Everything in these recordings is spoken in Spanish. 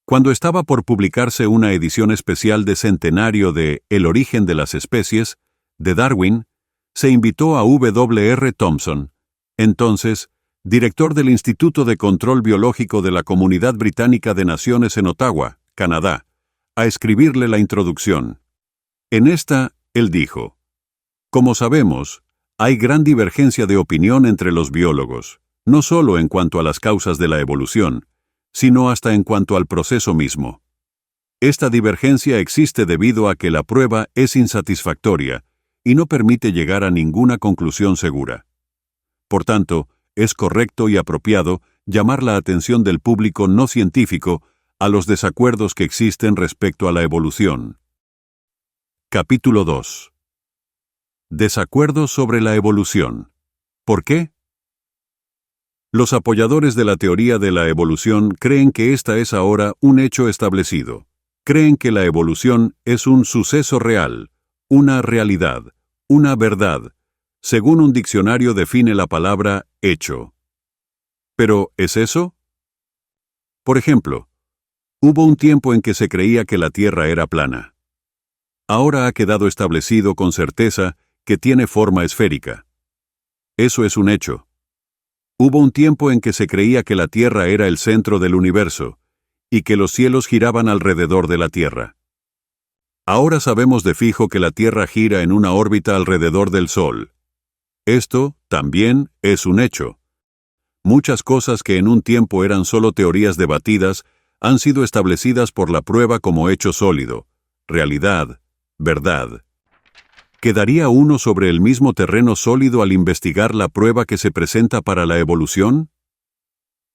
Cuando estaba por publicarse una edición especial de centenario de El origen de las especies, de Darwin, se invitó a W. R. Thompson, entonces director del Instituto de Control Biológico de la Comunidad Británica de Naciones en Ottawa, Canadá, a escribirle la introducción. En esta, él dijo: como sabemos, hay gran divergencia de opinión entre los biólogos, no solo en cuanto a las causas de la evolución, sino hasta en cuanto al proceso mismo. Esta divergencia existe debido a que la prueba es insatisfactoria y no permite llegar a ninguna conclusión segura. Por tanto, es correcto y apropiado llamar la atención del público no científico a los desacuerdos que existen respecto a la evolución. Capítulo 2. Desacuerdos sobre la evolución. ¿Por qué? Los apoyadores de la teoría de la evolución creen que esta es ahora un hecho establecido. Creen que la evolución es un suceso real, una realidad, una verdad, según un diccionario define la palabra hecho. ¿Pero es eso? Por ejemplo, hubo un tiempo en que se creía que la Tierra era plana. Ahora ha quedado establecido con certeza que tiene forma esférica. Eso es un hecho. Hubo un tiempo en que se creía que la Tierra era el centro del universo, y que los cielos giraban alrededor de la Tierra. Ahora sabemos de fijo que la Tierra gira en una órbita alrededor del Sol. Esto, también, es un hecho. Muchas cosas que en un tiempo eran solo teorías debatidas han sido establecidas por la prueba como hecho sólido, realidad, verdad. ¿Quedaría uno sobre el mismo terreno sólido al investigar la prueba que se presenta para la evolución?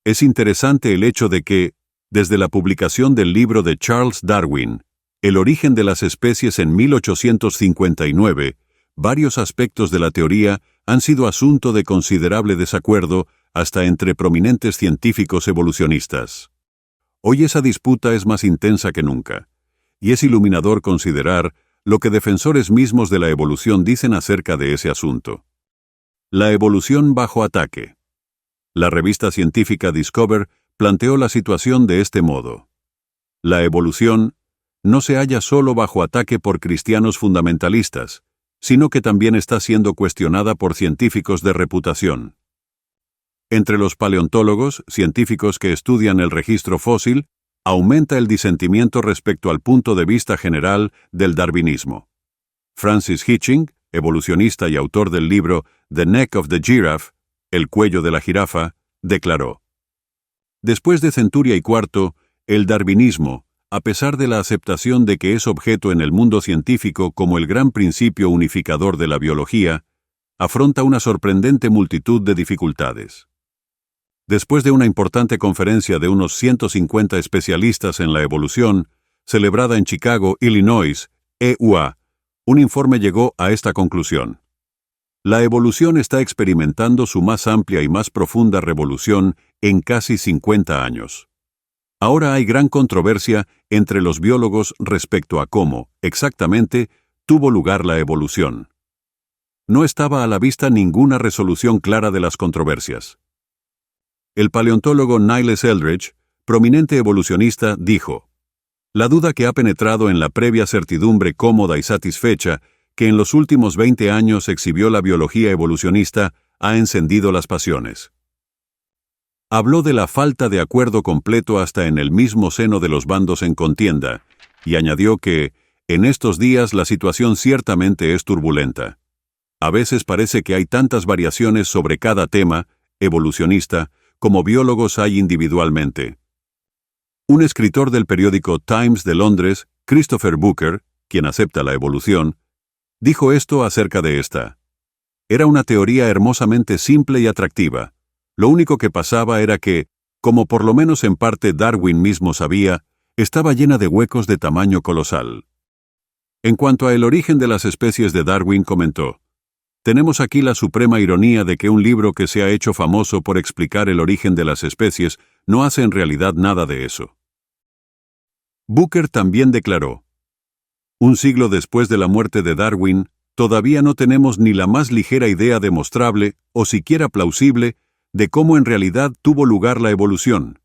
Es interesante el hecho de que, desde la publicación del libro de Charles Darwin, El origen de las especies en 1859, varios aspectos de la teoría han sido asunto de considerable desacuerdo hasta entre prominentes científicos evolucionistas. Hoy esa disputa es más intensa que nunca, y es iluminador considerar lo que defensores mismos de la evolución dicen acerca de ese asunto. La evolución bajo ataque. La revista científica Discover planteó la situación de este modo. La evolución no se halla solo bajo ataque por cristianos fundamentalistas, sino que también está siendo cuestionada por científicos de reputación. Entre los paleontólogos, científicos que estudian el registro fósil, aumenta el disentimiento respecto al punto de vista general del darwinismo. Francis Hitching, evolucionista y autor del libro The Neck of the Giraffe, El cuello de la jirafa, declaró: después de Centuria y Cuarto, el darwinismo, a pesar de la aceptación de que es objeto en el mundo científico como el gran principio unificador de la biología, afronta una sorprendente multitud de dificultades. Después de una importante conferencia de unos 150 especialistas en la evolución, celebrada en Chicago, Illinois, EUA, un informe llegó a esta conclusión. La evolución está experimentando su más amplia y más profunda revolución en casi 50 años. Ahora hay gran controversia entre los biólogos respecto a cómo, exactamente, tuvo lugar la evolución. No estaba a la vista ninguna resolución clara de las controversias. El paleontólogo Niles Eldredge, prominente evolucionista, dijo: la duda que ha penetrado en la previa certidumbre cómoda y satisfecha que en los últimos 20 años exhibió la biología evolucionista ha encendido las pasiones. Habló de la falta de acuerdo completo hasta en el mismo seno de los bandos en contienda, y añadió que, en estos días la situación ciertamente es turbulenta. A veces parece que hay tantas variaciones sobre cada tema, evolucionista, como biólogos hay individualmente. Un escritor del periódico Times de Londres, Christopher Booker, quien acepta la evolución, dijo esto acerca de esta: era una teoría hermosamente simple y atractiva. Lo único que pasaba era que, como por lo menos en parte Darwin mismo sabía, estaba llena de huecos de tamaño colosal. En cuanto a el origen de las especies de Darwin, comentó: tenemos aquí la suprema ironía de que un libro que se ha hecho famoso por explicar el origen de las especies no hace en realidad nada de eso. Booker también declaró: un siglo después de la muerte de Darwin, todavía no tenemos ni la más ligera idea demostrable, o siquiera plausible, de cómo en realidad tuvo lugar la evolución.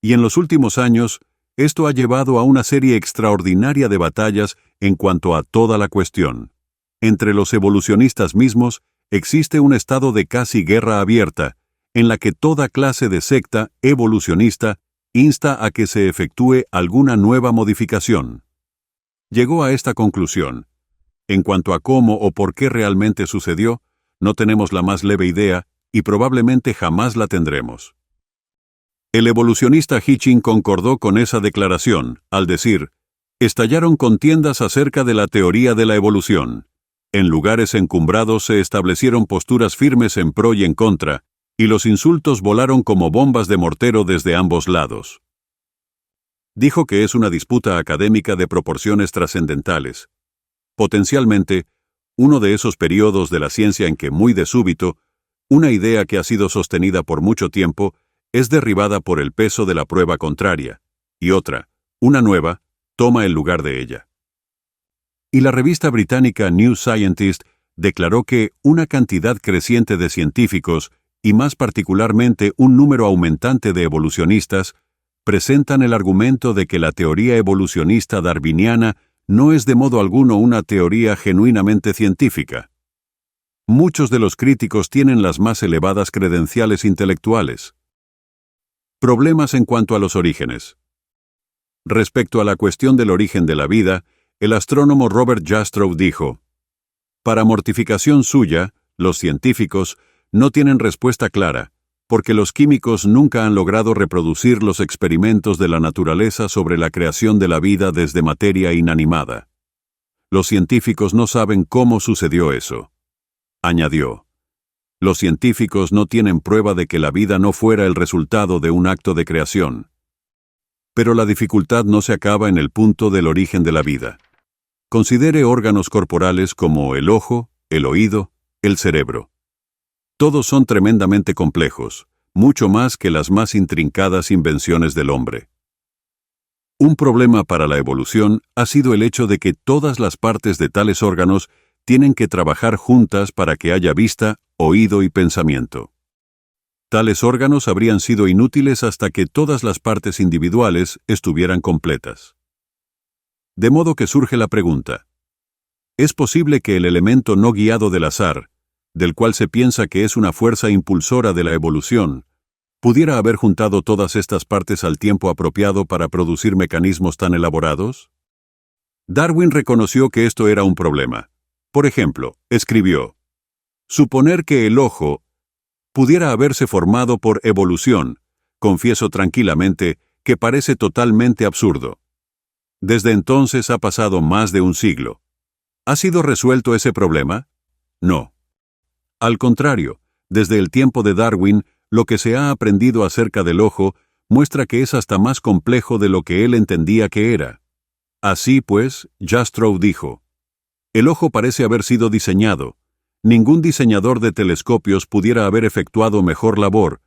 Y en los últimos años, Esto ha llevado a una serie extraordinaria de batallas en cuanto a toda la cuestión. Entre los evolucionistas mismos existe un estado de casi guerra abierta, en la que toda clase de secta evolucionista insta a que se efectúe alguna nueva modificación. Llegó a esta conclusión. En cuanto a cómo o por qué realmente sucedió, no tenemos la más leve idea y probablemente jamás la tendremos. El evolucionista Hitching concordó con esa declaración, al decir, estallaron contiendas acerca de la teoría de la evolución. En lugares encumbrados se establecieron posturas firmes en pro y en contra, y los insultos volaron como bombas de mortero desde ambos lados. Dijo que es una disputa académica de proporciones trascendentales. Potencialmente, uno de esos periodos de la ciencia en que muy de súbito, una idea que ha sido sostenida por mucho tiempo, es derribada por el peso de la prueba contraria, y otra, una nueva, toma el lugar de ella. Y la revista británica New Scientist declaró que una cantidad creciente de científicos, y más particularmente un número aumentante de evolucionistas, presentan el argumento de que la teoría evolucionista darwiniana no es de modo alguno una teoría genuinamente científica. Muchos de los críticos tienen las más elevadas credenciales intelectuales. Problemas en cuanto a los orígenes. Respecto a la cuestión del origen de la vida, el astrónomo Robert Jastrow dijo, para mortificación suya, los científicos no tienen respuesta clara, porque los químicos nunca han logrado reproducir los experimentos de la naturaleza sobre la creación de la vida desde materia inanimada. Los científicos no saben cómo sucedió eso. Añadió, los científicos no tienen prueba de que la vida no fuera el resultado de un acto de creación. Pero la dificultad no se acaba en el punto del origen de la vida. Considere órganos corporales como el ojo, el oído, el cerebro. Todos son tremendamente complejos, mucho más que las más intrincadas invenciones del hombre. Un problema para la evolución ha sido el hecho de que todas las partes de tales órganos tienen que trabajar juntas para que haya vista, oído y pensamiento. Tales órganos habrían sido inútiles hasta que todas las partes individuales estuvieran completas. De modo que surge la pregunta: ¿es posible que el elemento no guiado del azar, del cual se piensa que es una fuerza impulsora de la evolución, pudiera haber juntado todas estas partes al tiempo apropiado para producir mecanismos tan elaborados? Darwin reconoció que esto era un problema. Por ejemplo, escribió, suponer que el ojo pudiera haberse formado por evolución, confieso tranquilamente que parece totalmente absurdo. Desde entonces ha pasado más de un siglo. ¿Ha sido resuelto ese problema? No. Al contrario, desde el tiempo de Darwin, lo que se ha aprendido acerca del ojo muestra que es hasta más complejo de lo que él entendía que era. Así pues, Jastrow dijo, el ojo parece haber sido diseñado. Ningún diseñador de telescopios pudiera haber efectuado mejor labor.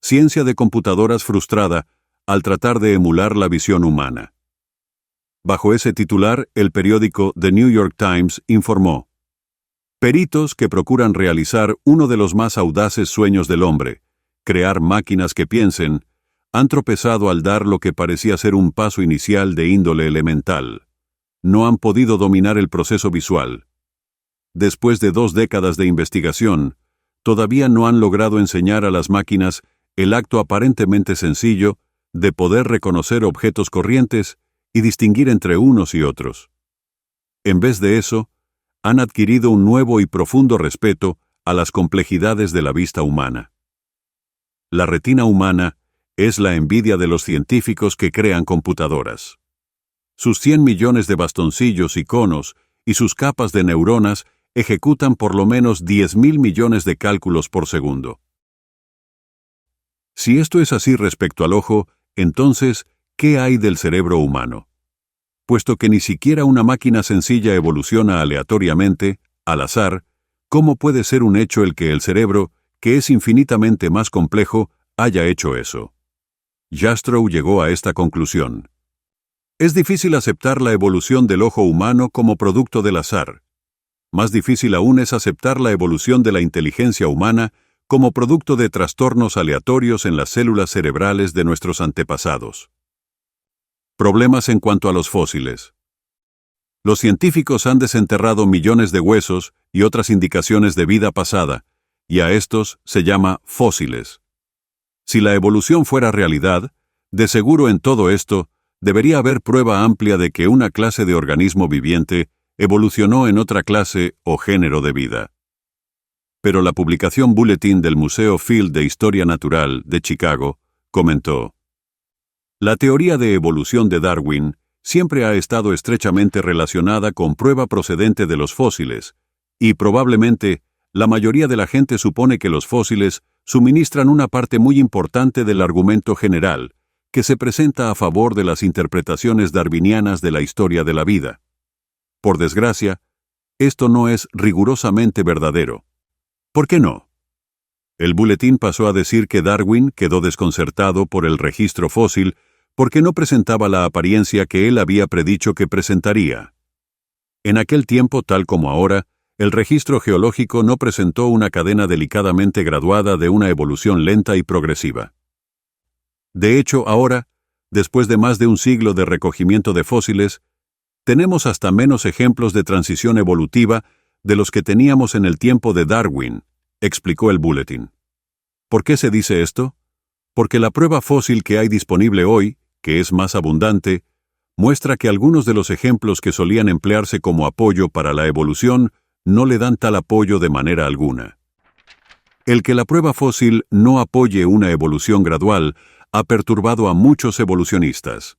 Ciencia de computadoras frustrada al tratar de emular la visión humana. Bajo ese titular, el periódico The New York Times informó, peritos que procuran realizar uno de los más audaces sueños del hombre, crear máquinas que piensen, han tropezado al dar lo que parecía ser un paso inicial de índole elemental. No han podido dominar el proceso visual. Después de 2 décadas de investigación, todavía no han logrado enseñar a las máquinas el acto aparentemente sencillo de poder reconocer objetos corrientes y distinguir entre unos y otros. En vez de eso, han adquirido un nuevo y profundo respeto a las complejidades de la vista humana. La retina humana es la envidia de los científicos que crean computadoras. Sus 100 millones de bastoncillos y conos y sus capas de neuronas ejecutan por lo menos 10.000 millones de cálculos por segundo. Si esto es así respecto al ojo, entonces, ¿qué hay del cerebro humano? Puesto que ni siquiera una máquina sencilla evoluciona aleatoriamente, al azar, ¿cómo puede ser un hecho el que el cerebro, que es infinitamente más complejo, haya hecho eso? Jastrow llegó a esta conclusión. Es difícil aceptar la evolución del ojo humano como producto del azar. Más difícil aún es aceptar la evolución de la inteligencia humana como producto de trastornos aleatorios en las células cerebrales de nuestros antepasados. Problemas en cuanto a los fósiles. Los científicos han desenterrado millones de huesos y otras indicaciones de vida pasada, y a estos se llama fósiles. Si la evolución fuera realidad, de seguro en todo esto debería haber prueba amplia de que una clase de organismo viviente evolucionó en otra clase o género de vida. Pero la publicación Bulletin del Museo Field de Historia Natural de Chicago comentó: la teoría de evolución de Darwin siempre ha estado estrechamente relacionada con prueba procedente de los fósiles, y probablemente la mayoría de la gente supone que los fósiles suministran una parte muy importante del argumento general que se presenta a favor de las interpretaciones darwinianas de la historia de la vida. Por desgracia, esto no es rigurosamente verdadero. ¿Por qué no? El boletín pasó a decir que Darwin quedó desconcertado por el registro fósil porque no presentaba la apariencia que él había predicho que presentaría. En aquel tiempo, tal como ahora, el registro geológico no presentó una cadena delicadamente graduada de una evolución lenta y progresiva. De hecho, ahora, después de más de un siglo de recogimiento de fósiles, tenemos hasta menos ejemplos de transición evolutiva de los que teníamos en el tiempo de Darwin, explicó el boletín. ¿Por qué se dice esto? Porque la prueba fósil que hay disponible hoy, que es más abundante, muestra que algunos de los ejemplos que solían emplearse como apoyo para la evolución no le dan tal apoyo de manera alguna. El que la prueba fósil no apoye una evolución gradual ha perturbado a muchos evolucionistas.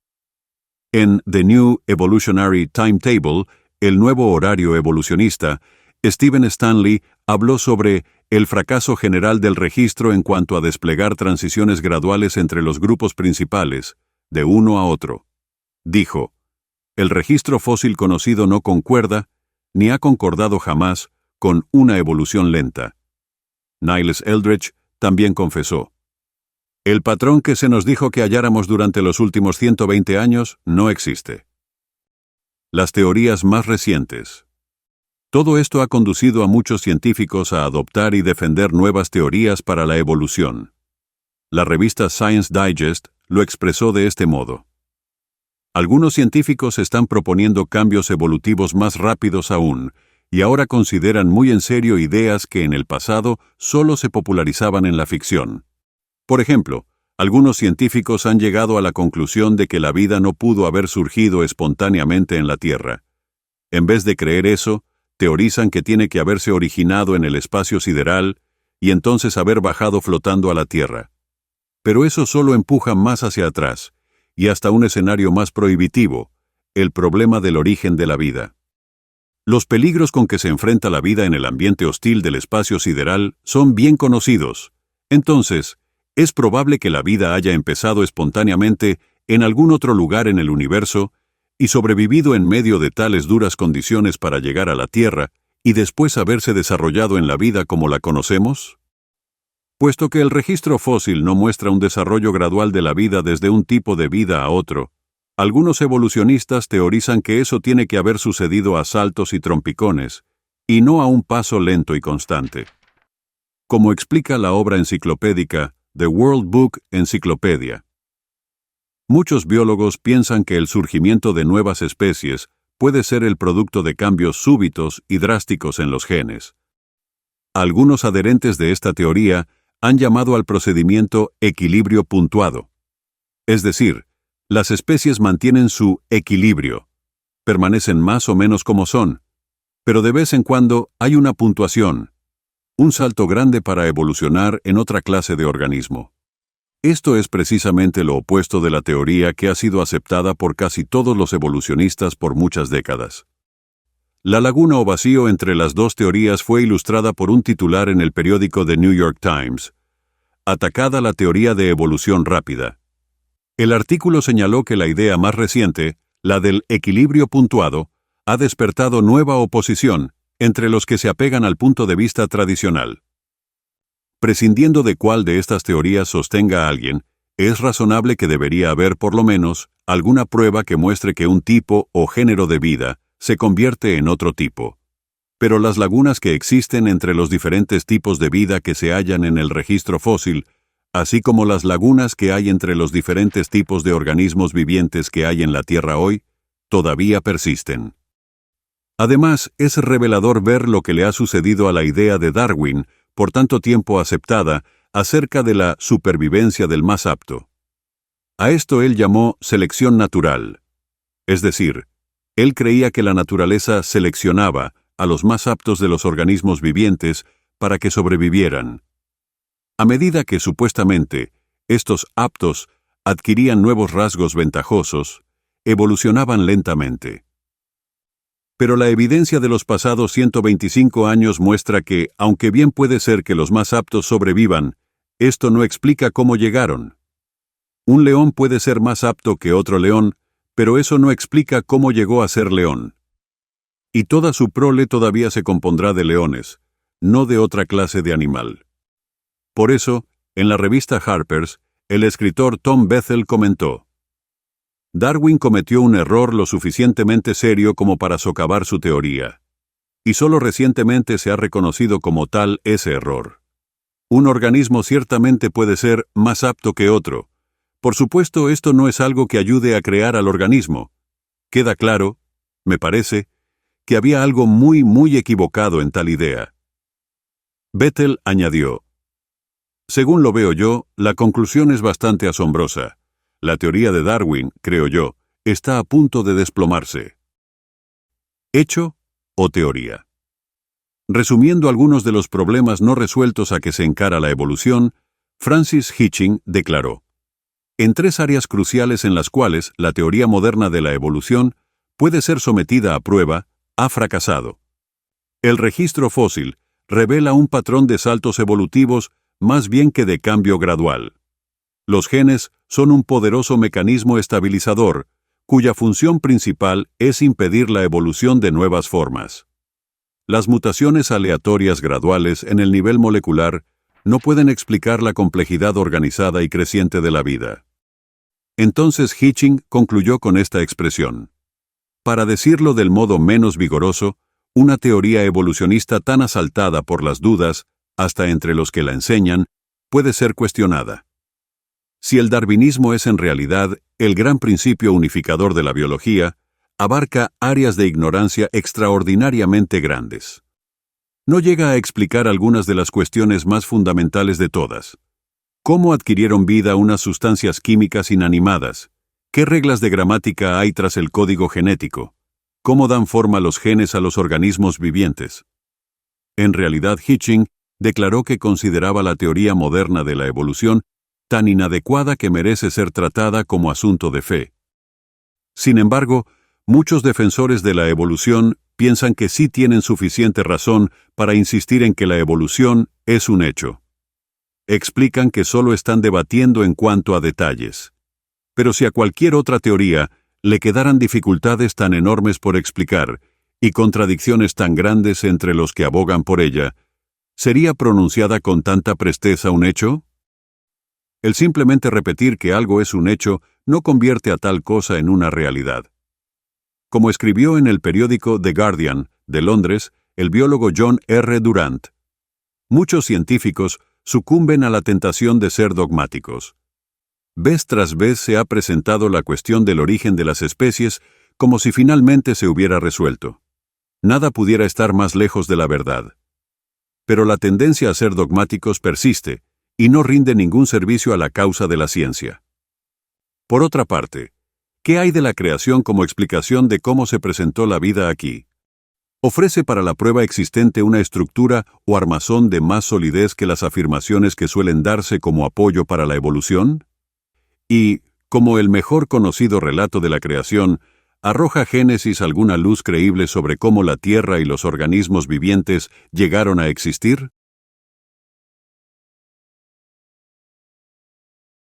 En The New Evolutionary Timetable, el nuevo horario evolucionista, Stephen Stanley habló sobre el fracaso general del registro en cuanto a desplegar transiciones graduales entre los grupos principales, de uno a otro. Dijo: el registro fósil conocido no concuerda, ni ha concordado jamás, con una evolución lenta. Niles Eldredge también confesó: el patrón que se nos dijo que halláramos durante los últimos 120 años no existe. Las teorías más recientes. Todo esto ha conducido a muchos científicos a adoptar y defender nuevas teorías para la evolución. La revista Science Digest lo expresó de este modo: algunos científicos están proponiendo cambios evolutivos más rápidos aún, y ahora consideran muy en serio ideas que en el pasado solo se popularizaban en la ficción. Por ejemplo, algunos científicos han llegado a la conclusión de que la vida no pudo haber surgido espontáneamente en la Tierra. En vez de creer eso, teorizan que tiene que haberse originado en el espacio sideral y entonces haber bajado flotando a la Tierra. Pero eso solo empuja más hacia atrás, y hasta un escenario más prohibitivo, el problema del origen de la vida. Los peligros con que se enfrenta la vida en el ambiente hostil del espacio sideral son bien conocidos. Entonces, es probable que la vida haya empezado espontáneamente en algún otro lugar en el universo y sobrevivido en medio de tales duras condiciones para llegar a la Tierra y después haberse desarrollado en la vida como la conocemos. Puesto que el registro fósil no muestra un desarrollo gradual de la vida desde un tipo de vida a otro, algunos evolucionistas teorizan que eso tiene que haber sucedido a saltos y trompicones, y no a un paso lento y constante. Como explica la obra enciclopédica The World Book Encyclopedia. Muchos biólogos piensan que el surgimiento de nuevas especies puede ser el producto de cambios súbitos y drásticos en los genes. Algunos adherentes de esta teoría han llamado al procedimiento equilibrio puntuado. Es decir, las especies mantienen su equilibrio, permanecen más o menos como son, pero de vez en cuando hay una puntuación, un salto grande para evolucionar en otra clase de organismo. Esto es precisamente lo opuesto de la teoría que ha sido aceptada por casi todos los evolucionistas por muchas décadas. La laguna o vacío entre las dos teorías fue ilustrada por un titular en el periódico The New York Times: atacada la teoría de evolución rápida. El artículo señaló que la idea más reciente, la del equilibrio puntuado, ha despertado nueva oposición entre los que se apegan al punto de vista tradicional. Prescindiendo de cuál de estas teorías sostenga a alguien, es razonable que debería haber por lo menos alguna prueba que muestre que un tipo o género de vida se convierte en otro tipo. Pero las lagunas que existen entre los diferentes tipos de vida que se hallan en el registro fósil, así como las lagunas que hay entre los diferentes tipos de organismos vivientes que hay en la Tierra hoy, todavía persisten. Además, es revelador ver lo que le ha sucedido a la idea de Darwin, por tanto tiempo aceptada, acerca de la supervivencia del más apto. A esto él llamó selección natural. Es decir, él creía que la naturaleza seleccionaba a los más aptos de los organismos vivientes para que sobrevivieran. A medida que supuestamente estos aptos adquirían nuevos rasgos ventajosos, evolucionaban lentamente. Pero la evidencia de los pasados 125 años muestra que, aunque bien puede ser que los más aptos sobrevivan, esto no explica cómo llegaron. Un león puede ser más apto que otro león, pero eso no explica cómo llegó a ser león. Y toda su prole todavía se compondrá de leones, no de otra clase de animal. Por eso, en la revista Harper's, el escritor Tom Bethel comentó: Darwin cometió un error lo suficientemente serio como para socavar su teoría. Y solo recientemente se ha reconocido como tal ese error. Un organismo ciertamente puede ser más apto que otro. Por supuesto, esto no es algo que ayude a crear al organismo. Queda claro, me parece, que había algo muy equivocado en tal idea. Bethel añadió: según lo veo yo, la conclusión es bastante asombrosa. La teoría de Darwin, creo yo, está a punto de desplomarse. ¿Hecho o teoría? Resumiendo algunos de los problemas no resueltos a que se encara la evolución, Francis Hitching declaró: en tres áreas cruciales en las cuales la teoría moderna de la evolución puede ser sometida a prueba, ha fracasado. El registro fósil revela un patrón de saltos evolutivos más bien que de cambio gradual. Los genes son un poderoso mecanismo estabilizador, cuya función principal es impedir la evolución de nuevas formas. Las mutaciones aleatorias graduales en el nivel molecular no pueden explicar la complejidad organizada y creciente de la vida. Entonces Hitching concluyó con esta expresión: para decirlo del modo menos vigoroso, una teoría evolucionista tan asaltada por las dudas, hasta entre los que la enseñan, puede ser cuestionada. Si el darwinismo es en realidad el gran principio unificador de la biología, abarca áreas de ignorancia extraordinariamente grandes. No llega a explicar algunas de las cuestiones más fundamentales de todas. ¿Cómo adquirieron vida unas sustancias químicas inanimadas? ¿Qué reglas de gramática hay tras el código genético? ¿Cómo dan forma los genes a los organismos vivientes? En realidad, Hitching declaró que consideraba la teoría moderna de la evolución tan inadecuada que merece ser tratada como asunto de fe. Sin embargo, muchos defensores de la evolución piensan que sí tienen suficiente razón para insistir en que la evolución es un hecho. Explican que solo están debatiendo en cuanto a detalles. Pero si a cualquier otra teoría le quedaran dificultades tan enormes por explicar y contradicciones tan grandes entre los que abogan por ella, ¿sería pronunciada con tanta presteza un hecho? El simplemente repetir que algo es un hecho no convierte a tal cosa en una realidad. Como escribió en el periódico The Guardian, de Londres, el biólogo John R. Durant, muchos científicos sucumben a la tentación de ser dogmáticos. Vez tras vez se ha presentado la cuestión del origen de las especies como si finalmente se hubiera resuelto. Nada pudiera estar más lejos de la verdad. Pero la tendencia a ser dogmáticos persiste y no rinde ningún servicio a la causa de la ciencia. Por otra parte, ¿qué hay de la creación como explicación de cómo se presentó la vida aquí? ¿Ofrece para la prueba existente una estructura o armazón de más solidez que las afirmaciones que suelen darse como apoyo para la evolución? Y, como el mejor conocido relato de la creación, ¿arroja Génesis alguna luz creíble sobre cómo la Tierra y los organismos vivientes llegaron a existir?